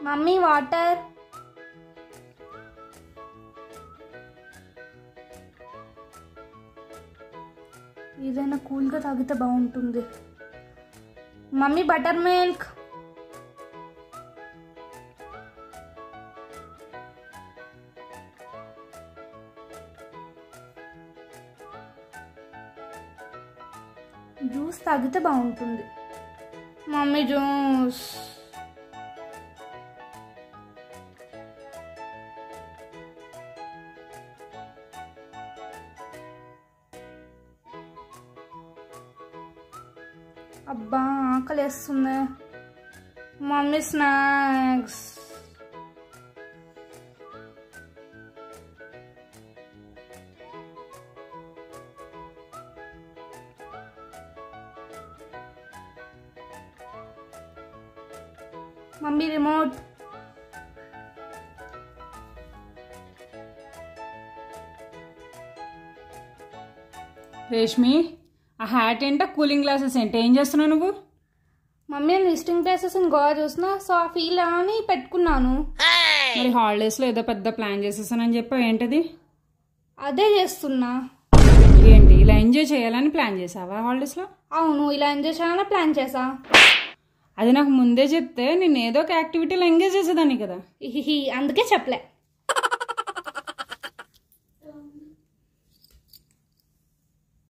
Mummy water. ఏదైనా కూల్గా తాగితే బాగుంటుంది. Mummy butter milk. జ్యూస్ తాగితే బాగుంటుంది. Mummy juice. అబ్బా ఆకలేస్తుంది. Mummy snacks. Mummy remote. Reshmi, ఆ హ్యాట్ ఏంటో, కూలింగ్ గ్లాసెస్ ఏంటో, ఏం చేస్తున్నావు నువ్వు? మమ్మీ నేను విజిటింగ్ ప్లేసెస్ ఇన్ గోవా చూసిన, సో ఆ ఫీల్ అని పెట్టుకున్నాను. మరి హాలిడేస్లో ఏదో పెద్ద ప్లాన్ చేసేసానని చెప్పావు, ఏంటది? అదే చేస్తున్నా. ఏంటి, ఇలా ఎంజాయ్ చేయాలని ప్లాన్ చేసావా హాలిడేస్లో? అవును, ఇలా ఎంజాయ్ చేయాలని ప్లాన్ చేసా. అది నాకు ముందే చెప్తే నేను ఏదో ఒక యాక్టివిటీలో ఎంగేజ్ చేసేదాన్ని కదా. అందుకే చెప్పలే.